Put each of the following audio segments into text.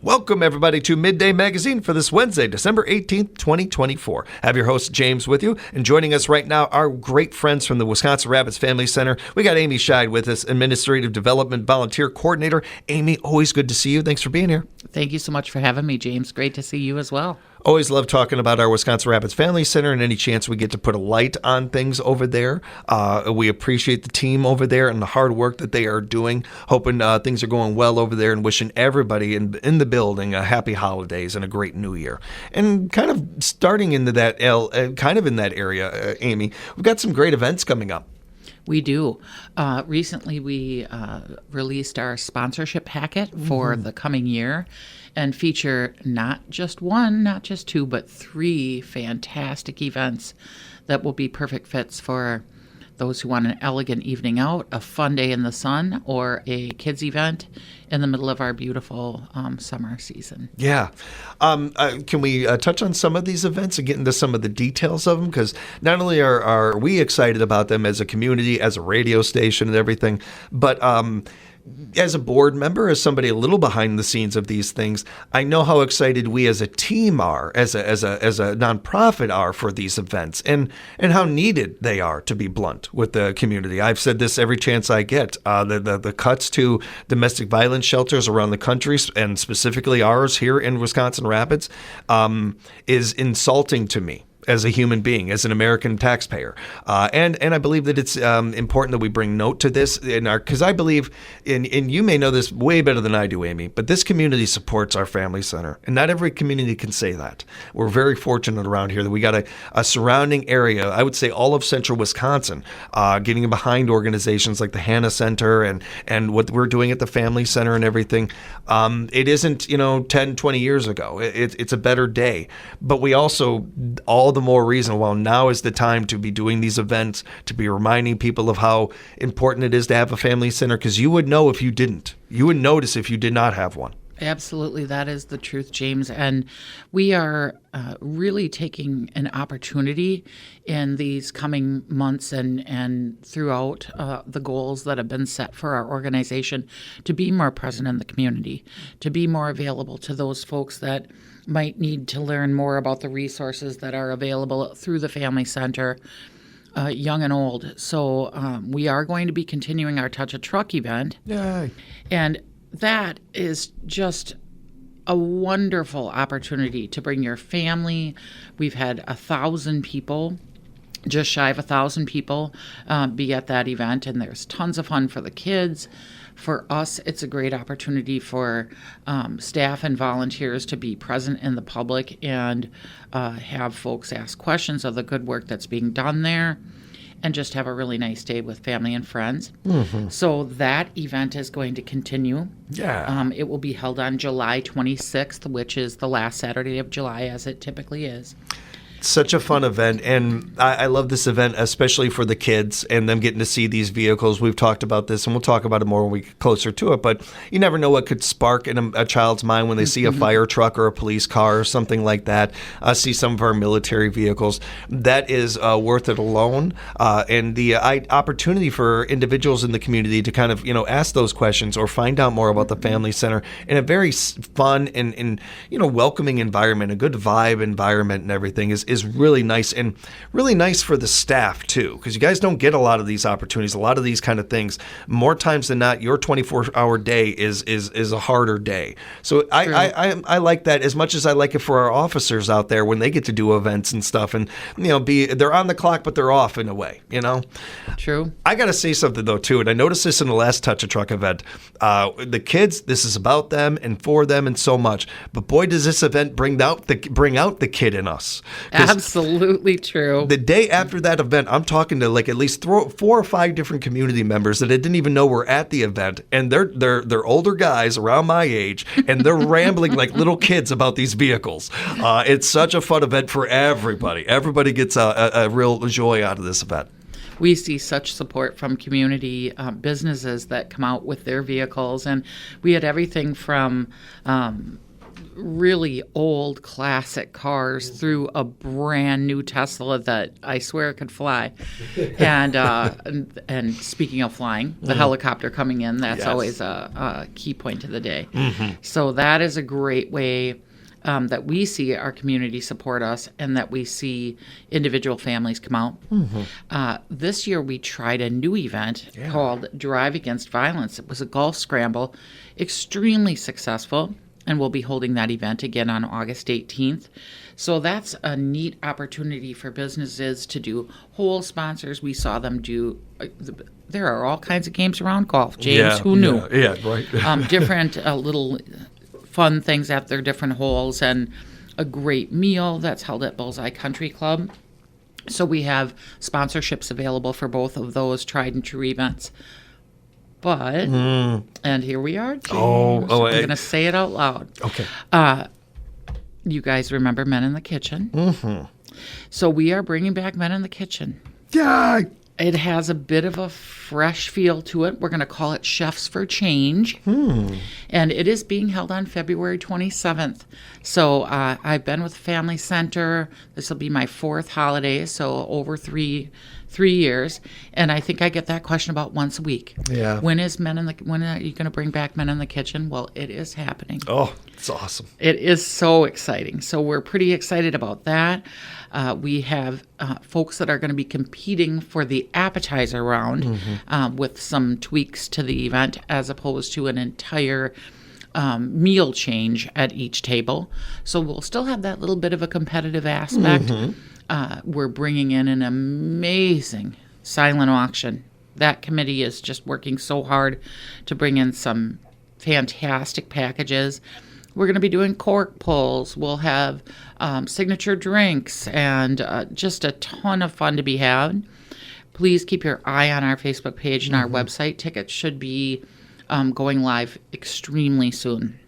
Welcome, everybody, to Midday Magazine for this Wednesday, December 18th, 2024. I have your host, James, with you. And joining us right now, our great friends from the Wisconsin Rapids Family Center. We got Amy Schiede with us, Administrative Development Volunteer Coordinator. Amy, always good to see you. Thanks for being here. Thank you so much for having me, James. Great to see you as well. Always love talking about our Wisconsin Rapids Family Center and any chance we get to put a light on things over there. We appreciate the team over there and the hard work that they are doing. Hoping things are going well over there and wishing everybody in the building a happy holidays and a great new year. And kind of starting into that, kind of in that area, Amy, we've got some great events coming up. We do. Recently, we released our sponsorship packet for the coming year and feature not just one, not just two, but three fantastic events that will be perfect fits for those who want an elegant evening out, a fun day in the sun, or a kids event in the middle of our beautiful summer season. Yeah. Can we touch on some of these events and get into some of the details of them? Because not only are we excited about them as a community, as a radio station and everything, but as a board member, as somebody a little behind the scenes of these things, I know how excited we as a team are, as a nonprofit are for these events, and how needed they are, to be blunt, with the community. I've said this every chance I get. The cuts to domestic violence shelters around the country, and specifically ours here in Wisconsin Rapids, is insulting to me as a human being, as an American taxpayer. And I believe that it's important that we bring note to this because I believe, and you may know this way better than I do, Amy, but this community supports our family center. And not every community can say that. We're very fortunate around here that we got a surrounding area, I would say all of central Wisconsin, getting behind organizations like the Hannah Center and what we're doing at the family center and everything. It isn't, 10, 20 years ago. It's a better day. But we also, all the more reason, well, now is the time to be doing these events, to be reminding people of how important it is to have a family center, because you would know if you didn't. You would notice if you did not have one. Absolutely. That is the truth, James. And we are really taking an opportunity in these coming months and throughout the goals that have been set for our organization to be more present in the community, to be more available to those folks that might need to learn more about the resources that are available through the Family Center, young and old. So we are going to be continuing our Touch a Truck event. Yay. And that is just a wonderful opportunity to bring your family. We've had 1,000 people, just shy of 1,000 people, be at that event, and there's tons of fun for the kids. For us, it's a great opportunity for staff and volunteers to be present in the public and have folks ask questions of the good work that's being done there, and just have a really nice day with family and friends. Mm-hmm. So that event is going to continue. Yeah. It will be held on July 26th, which is the last Saturday of July, as it typically is. Such a fun event, and I love this event, especially for the kids and them getting to see these vehicles. We've talked about this, and we'll talk about it more when we get closer to it, but you never know what could spark in a child's mind when they see a fire truck or a police car or something like that, see some of our military vehicles. That is worth it alone, and the opportunity for individuals in the community to kind of, ask those questions or find out more about the Family Center in a very fun and welcoming environment, a good vibe environment and everything is really nice, and really nice for the staff too, because you guys don't get a lot of these opportunities, a lot of these kind of things. More times than not, your 24-hour day is a harder day. So I like that as much as I like it for our officers out there when they get to do events and stuff, and they're on the clock but they're off in a way. True. I got to say something though too, and I noticed this in the last Touch a Truck event. The kids, this is about them and for them and so much. But boy, does this event bring out the kid in us. Absolutely true. The day after that event, I'm talking to at least 4 or 5 different community members that I didn't even know were at the event, and they're older guys around my age, and they're rambling like little kids about these vehicles. It's such a fun event for everybody. Everybody gets a real joy out of this event. We see such support from community businesses that come out with their vehicles, and we had everything from really old classic cars through a brand new Tesla that I swear could fly. And speaking of flying, the helicopter coming in, that's Yes. always a key point of the day. So that is a great way that we see our community support us and that we see individual families come out. This year we tried a new event called Drive Against Violence. It was a golf scramble, extremely successful, and we'll be holding that event again on August 18th. So that's a neat opportunity for businesses to do whole sponsors. We saw them do, there are all kinds of games around golf. James, who knew? Yeah, right. Different little fun things at their different holes, and a great meal that's held at Bullseye Country Club. So we have sponsorships available for both of those tried and true events. But, and here we are, James. I'm going to say it out loud. Okay. You guys remember Men in the Kitchen? So we are bringing back Men in the Kitchen. Yeah. It has a bit of a fresh feel to it. We're going to call it Chefs for Change. And it is being held on February 27th. So I've been with Family Center. This will be my 4th holiday, so over three years. And I think I get that question about once a week. Yeah. When are you going to bring back Men in the Kitchen? Well, it is happening. Oh, it's awesome. It is so exciting. So we're pretty excited about that. We have folks that are going to be competing for the appetizer round with some tweaks to the event as opposed to an entire meal change at each table. So we'll still have that little bit of a competitive aspect. We're bringing in an amazing silent auction. That committee is just working so hard to bring in some fantastic packages. We're going to be doing cork pulls. We'll have signature drinks and just a ton of fun to be had. Please keep your eye on our Facebook page and our website. Tickets should be going live extremely soon.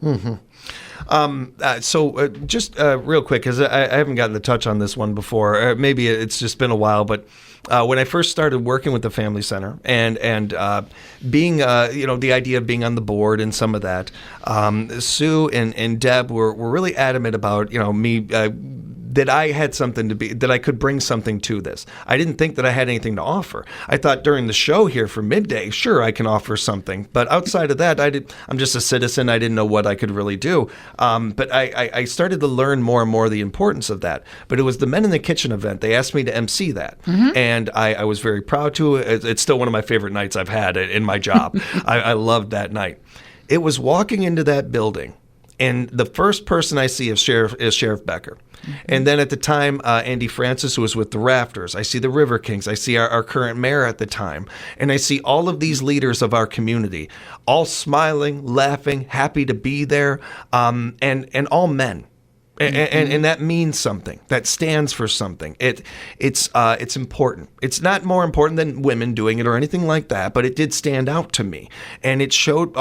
So just real quick, because I haven't gotten to touch on this one before. Maybe it's just been a while, but when I first started working with the Family Center and being, the idea of being on the board and some of that, Sue and Deb were really adamant about, me that I had something that I could bring something to this. I didn't think that I had anything to offer. I thought during the show here for midday, sure, I can offer something. But outside of that, I'm just a citizen. I didn't know what I could really do. But I started to learn more and more the importance of that. But it was the Men in the Kitchen event. They asked me to MC that. And I was very proud to. It's still one of my favorite nights I've had in my job. I loved that night. It was walking into that building, and the first person I see is Sheriff Becker. And then at the time, Andy Francis, who was with the Rafters. I see the River Kings. I see our current mayor at the time. And I see all of these leaders of our community, all smiling, laughing, happy to be there, and all men. And that means something. That stands for something. It's important. It's not more important than women doing it or anything like that, but it did stand out to me. And it showed,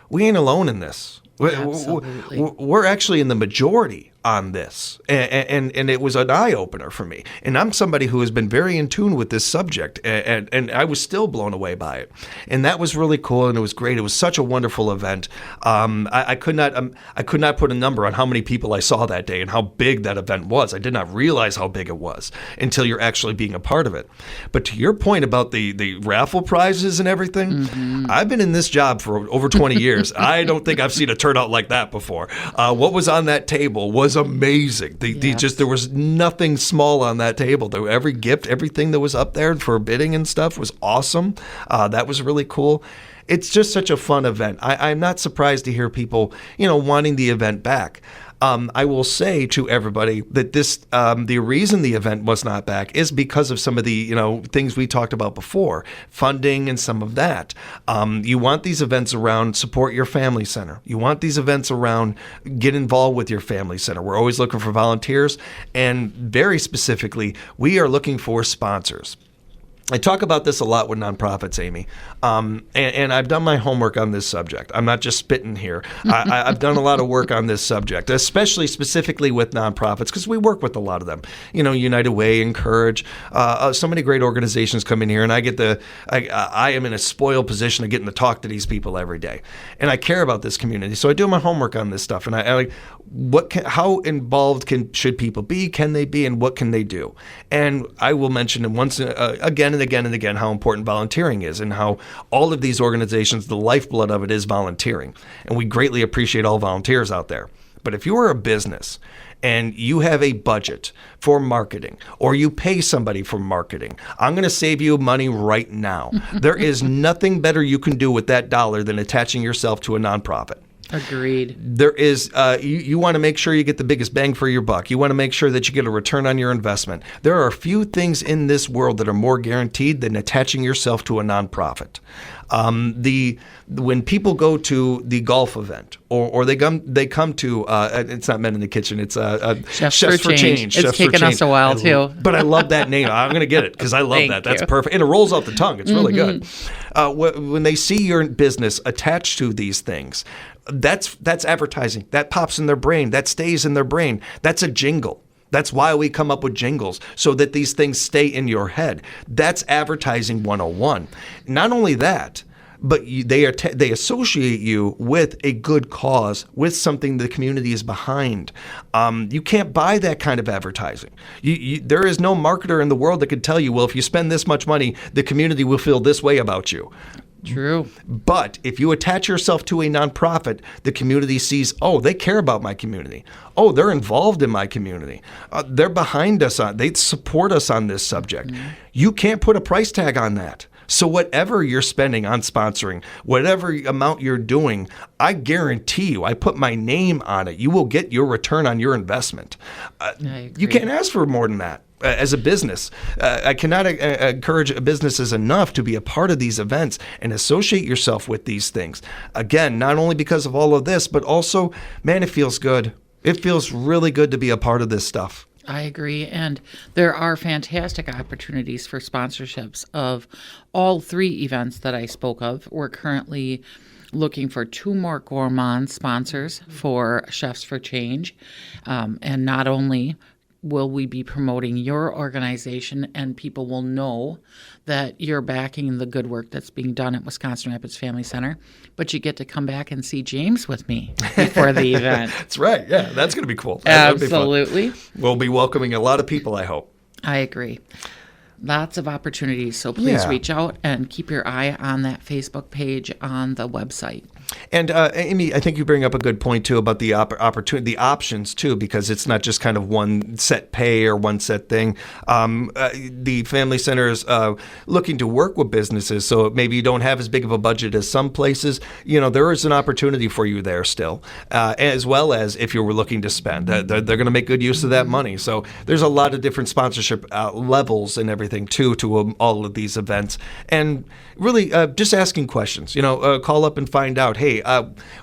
we ain't alone in this. Absolutely. We're actually in the majority on this, and it was an eye-opener for me. And I'm somebody who has been very in tune with this subject, and I was still blown away by it. And that was really cool, and it was great. It was such a wonderful event. I could not put a number on how many people I saw that day and how big that event was. I did not realize how big it was until you're actually being a part of it. But to your point about the raffle prizes and everything, I've been in this job for over 20 years. I don't think I've seen a turnout like that before. What was on that table was amazing. There was nothing small on that table. Every gift, everything that was up there for bidding and stuff was awesome. That was really cool. It's just such a fun event. I'm not surprised to hear people, wanting the event back. I will say to everybody that the reason the event was not back is because of some of the, things we talked about before, funding and some of that. You want these events around support your family center. You want these events around get involved with your family center. We're always looking for volunteers, and very specifically, we are looking for sponsors. I talk about this a lot with nonprofits, Amy, and I've done my homework on this subject. I'm not just spitting here. I've done a lot of work on this subject, especially specifically with nonprofits, because we work with a lot of them. United Way, Encourage, so many great organizations come in here, and I am in a spoiled position of getting to talk to these people every day, and I care about this community. So I do my homework on this stuff, and I how involved should people be? Can they be, and what can they do? And I will mention once again and again and again how important volunteering is, and how all of these organizations, the lifeblood of it is volunteering. And we greatly appreciate all volunteers out there. But if you are a business and you have a budget for marketing, or you pay somebody for marketing, I'm going to save you money right now. There is nothing better you can do with that dollar than attaching yourself to a nonprofit. Agreed. There is, you want to make sure you get the biggest bang for your buck. You want to make sure that you get a return on your investment. There are a few things in this world that are more guaranteed than attaching yourself to a nonprofit. When people go to the golf event, or they come to, it's not Men in the Kitchen, it's Chefs for Change. It's taken us a while too. But I love that name. I'm going to get it because I love that. That's perfect. And it rolls off the tongue. It's really good. When they see your business attached to these things, that's advertising. That pops in their brain. That stays in their brain. That's a jingle. That's why we come up with jingles, so that these things stay in your head. That's advertising 101. Not only that, but they associate you with a good cause, with something the community is behind. You can't buy that kind of advertising. There is no marketer in the world that could tell you, well, if you spend this much money, the community will feel this way about you. True. But if you attach yourself to a nonprofit, the community sees, oh, they care about my community. Oh, they're involved in my community. They're behind us. They support us on this subject. Mm-hmm. You can't put a price tag on that. So whatever you're spending on sponsoring, whatever amount you're doing, I guarantee you, I put my name on it, you will get your return on your investment. You can't ask for more than that. As a business, I cannot encourage businesses enough to be a part of these events and associate yourself with these things. Again, not only because of all of this, but also, man, it feels good. It feels really good to be a part of this stuff. I agree. And there are fantastic opportunities for sponsorships of all 3 events that I spoke of. We're currently looking for 2 more gourmand sponsors for Chefs for Change. And not only will we be promoting your organization, and people will know that you're backing the good work that's being done at Wisconsin Rapids Family Center, but you get to come back and see James with me before the event. That's right. Yeah, that's going to be cool. Absolutely. Be we'll be welcoming a lot of people, I hope. I agree. Lots of opportunities, so please reach out and keep your eye on that Facebook page on the website. And Amy, I think you bring up a good point too about the opportunity, the options too, because it's not just kind of one set pay or one set thing. The Family Center is looking to work with businesses, so maybe you don't have as big of a budget as some places. There is an opportunity for you there still, as well as if you were looking to spend. They're going to make good use of that money. So there's a lot of different sponsorship levels and everything too to all of these events, and really just asking questions. Call up and find out. Hey,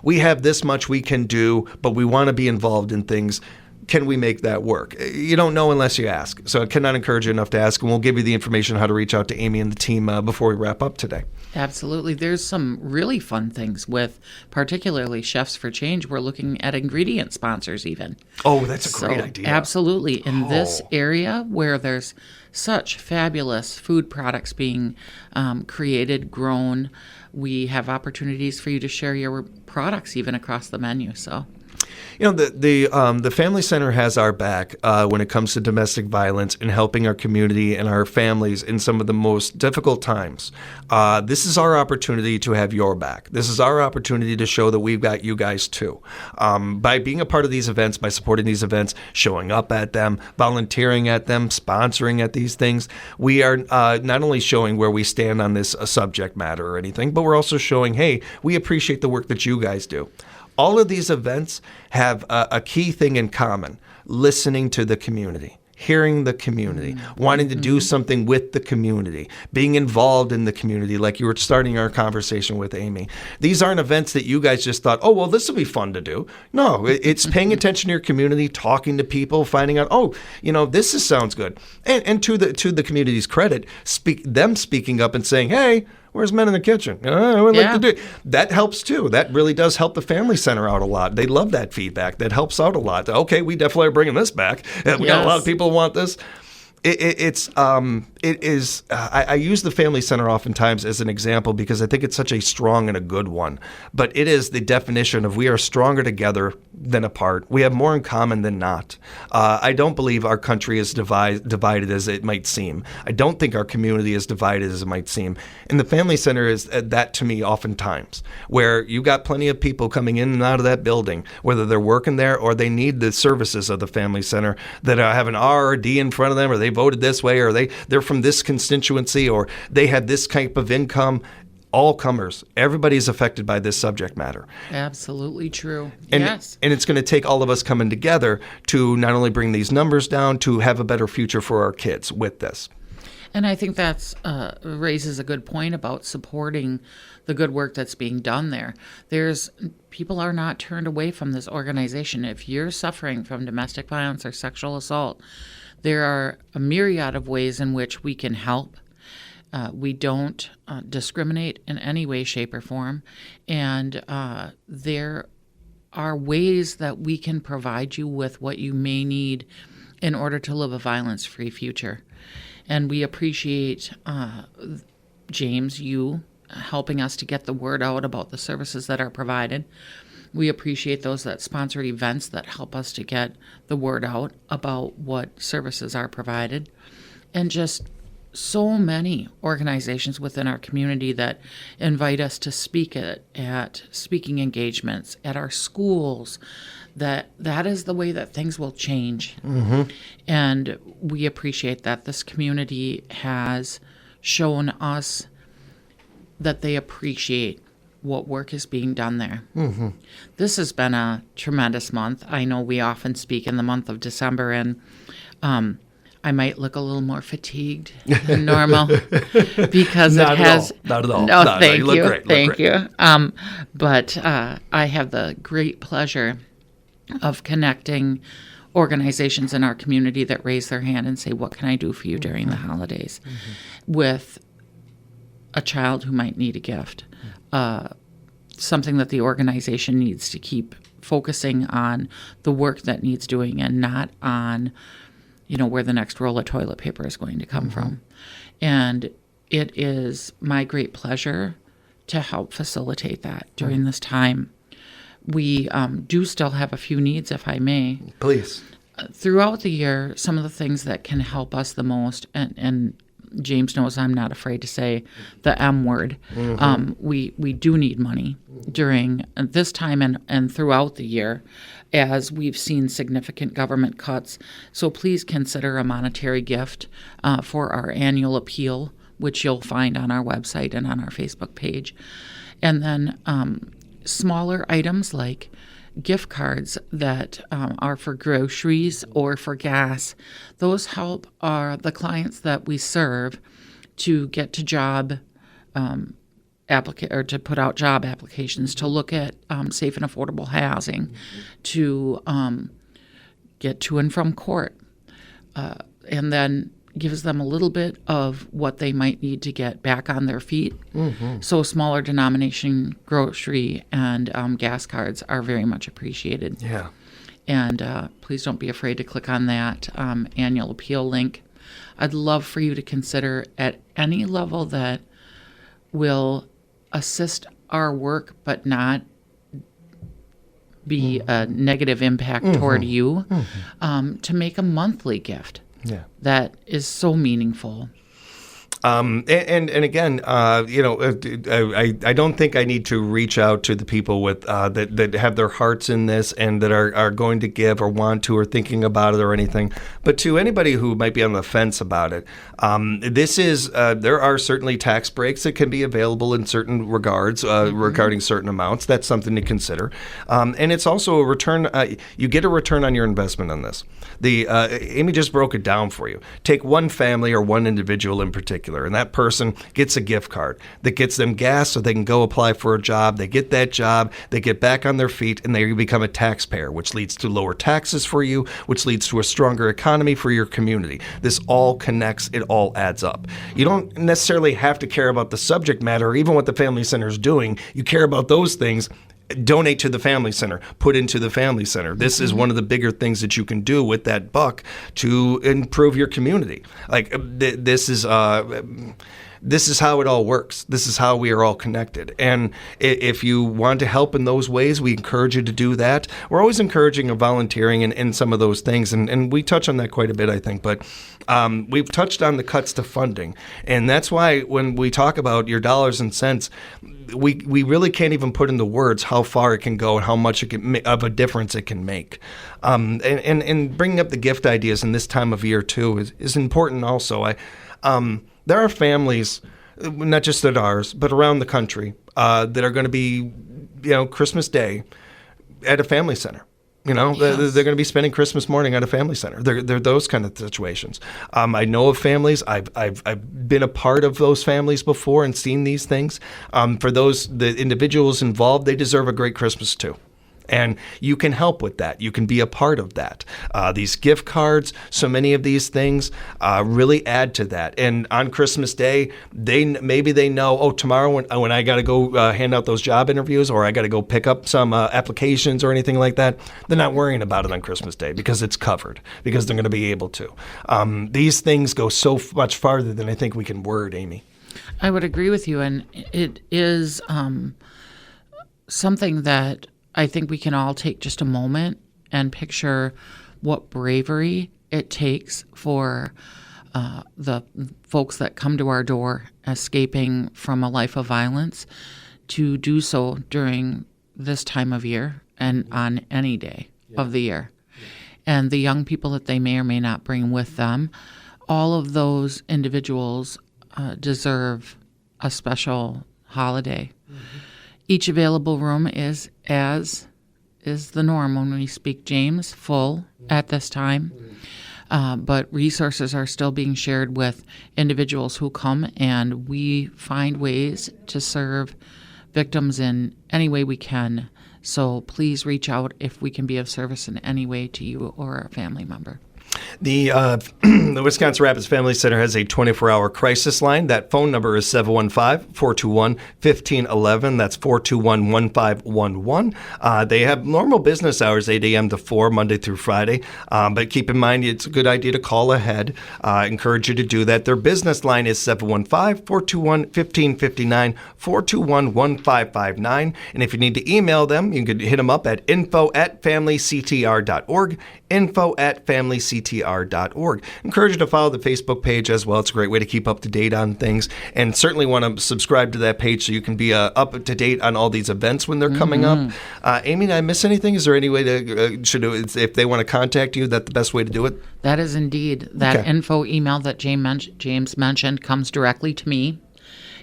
we have this much we can do, but we want to be involved in things. Can we make that work? You don't know unless you ask. So I cannot encourage you enough to ask, and we'll give you the information on how to reach out to Amy and the team before we wrap up today. Absolutely. There's some really fun things with particularly Chefs for Change. We're looking at ingredient sponsors even. Oh, that's a great idea. Absolutely. In this area where there's such fabulous food products being created, grown, we have opportunities for you to share your products even across the menu. So, the Family Center has our back when it comes to domestic violence and helping our community and our families in some of the most difficult times. This is our opportunity to have your back. This is our opportunity to show that we've got you guys too. By being a part of these events, by supporting these events, showing up at them, volunteering at them, sponsoring at these things, we are not only showing where we stand on this subject matter or anything, but we're also showing, hey, we appreciate the work that you guys do. All of these events have a key thing in common: listening to the community, hearing the community, wanting to do something with the community, being involved in the community, like you were starting our conversation with Amy. These aren't events that you guys just thought, oh, well, this will be fun to do. No, it's paying attention to your community, talking to people, finding out, oh, this sounds good. And to the community's credit, speaking up and saying, hey, where's Men in the Kitchen? I would like to do it. That helps too. That really does help the family center out a lot. They love that feedback. That helps out a lot. Okay, we definitely are bringing this back. We got a lot of people who want this. I use the family center oftentimes as an example because I think it's such a strong and a good one. But it is the definition of we are stronger together than apart. We have more in common than not. I don't believe our country is divided as it might seem. I don't think our community is divided as it might seem. And the family center is that to me oftentimes, where you got plenty of people coming in and out of that building, whether they're working there or they need the services of the family center that have an R or D in front of them, or they voted this way, or they're from this constituency, or they have this type of income. All comers. Everybody is affected by this subject matter. Absolutely true. Yes. And it's going to take all of us coming together to not only bring these numbers down, to have a better future for our kids with this. And I think that's raises a good point about supporting the good work that's being done there. People are not turned away from this organization. If you're suffering from domestic violence or sexual assault, there are a myriad of ways in which we can help. We don't discriminate in any way, shape, or form. And there are ways that we can provide you with what you may need in order to live a violence-free future. And we appreciate, James, you helping us to get the word out about the services that are provided. We appreciate those that sponsor events that help us to get the word out about what services are provided. And just so many organizations within our community that invite us to speak at speaking engagements at our schools. That is the way that things will change. And we appreciate that. This community has shown us that they appreciate what work is being done there. This has been a tremendous month. I know we often speak in the month of December, and I might look a little more fatigued than normal because it has. Not at all. No, no, thank you. Look great. Thank you. But I have the great pleasure of connecting organizations in our community that raise their hand and say, "What can I do for you during the holidays?" With a child who might need a gift, something that the organization needs to keep focusing on the work that needs doing and not on where the next roll of toilet paper is going to come from. And it is my great pleasure to help facilitate that during this time. We do still have a few needs, if I may. Please. Throughout the year, some of the things that can help us the most, and James knows I'm not afraid to say the M word, we do need money during this time and throughout the year, as we've seen significant government cuts. So please consider a monetary gift for our annual appeal, which you'll find on our website and on our Facebook page. And then smaller items like gift cards that are for groceries or for gas. Those help the clients that we serve to get to job or to put out job applications, to look at safe and affordable housing, to get to and from court, and then gives them a little bit of what they might need to get back on their feet. So smaller denomination grocery and gas cards are very much appreciated. Yeah. And please don't be afraid to click on that annual appeal link. I'd love for you to consider at any level that will assist our work but not be a negative impact toward you, to make a monthly gift. Yeah. That is so meaningful. And again, I don't think I need to reach out to the people with that have their hearts in this and that are going to give or want to or thinking about it or anything. But to anybody who might be on the fence about it, there are certainly tax breaks that can be available in certain regards regarding certain amounts. That's something to consider. And it's also a return. You get a return on your investment on this. Amy just broke it down for you. Take one family or one individual in particular, and that person gets a gift card that gets them gas so they can go apply for a job. They get that job, they get back on their feet, and they become a taxpayer, which leads to lower taxes for you, which leads to a stronger economy for your community. This all connects. It all adds up. You don't necessarily have to care about the subject matter or even what the Family Center is doing. You care about those things. Donate to the Family Center, put into the Family Center. This is one of the bigger things that you can do with that buck to improve your community. Like this is how it all works. This is how we are all connected. And if you want to help in those ways, we encourage you to do that. We're always encouraging volunteering in some of those things. And we touch on that quite a bit, I think. But we've touched on the cuts to funding. And that's why when we talk about your dollars and cents, we really can't even put into words how far it can go and how much of a difference it can make. And bringing up the gift ideas in this time of year, too, is important also. There are families, not just at ours, but around the country, that are going to be, Christmas Day at a family center. Yes. They're going to be spending Christmas morning at a family center. They're those kind of situations. I know of families. I've been a part of those families before and seen these things. For the individuals involved, they deserve a great Christmas too. And you can help with that. You can be a part of that. These gift cards, so many of these things really add to that. And on Christmas Day, maybe they know, tomorrow when I got to go hand out those job interviews or I got to go pick up some applications or anything like that, they're not worrying about it on Christmas Day because it's covered, because they're going to be able to. These things go so much farther than I think we can word, Amy. I would agree with you. And it is something that I think we can all take just a moment and picture what bravery it takes for the folks that come to our door escaping from a life of violence to do so during this time of year and on any day of the year. And the young people that they may or may not bring with them, all of those individuals deserve a special holiday. Mm-hmm. Each available room is, as is the norm when we speak, James, full at this time. But resources are still being shared with individuals who come, and we find ways to serve victims in any way we can. So please reach out if we can be of service in any way to you or a family member. The Wisconsin Rapids Family Center has a 24-hour crisis line. That phone number is 715-421-1511. That's 421-1511. They have normal business hours, 8 a.m. to 4, Monday through Friday. But keep in mind, it's a good idea to call ahead. I encourage you to do that. Their business line is 715-421-1559, 421-1559. And if you need to email them, you can hit them up at info@familyctr.org, info@familyctr.org. Encourage you to follow the Facebook page as well. It's a great way to keep up to date on things, and certainly want to subscribe to that page so you can be up to date on all these events when they're coming up. Amy, did I miss anything? Is there any way to, if they want to contact you, that the best way to do it? That is indeed. That info email that James mentioned comes directly to me.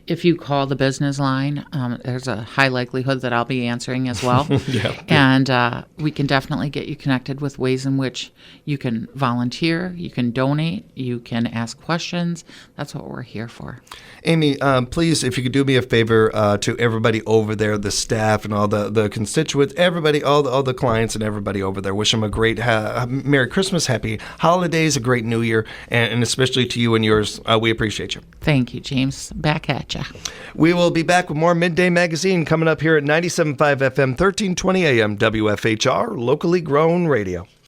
If you call the business line, there's a high likelihood that I'll be answering as well. And we can definitely get you connected with ways in which you can volunteer, you can donate, you can ask questions. That's what we're here for. Amy, please, if you could do me a favor to everybody over there, the staff and all the constituents, everybody, all the clients and everybody over there, wish them a great Merry Christmas, Happy Holidays, a great New Year, and especially to you and yours. We appreciate you. Thank you, James. Back at you. We will be back with more Midday Magazine coming up here at 97.5 FM, 1320 AM, WFHR, locally grown radio.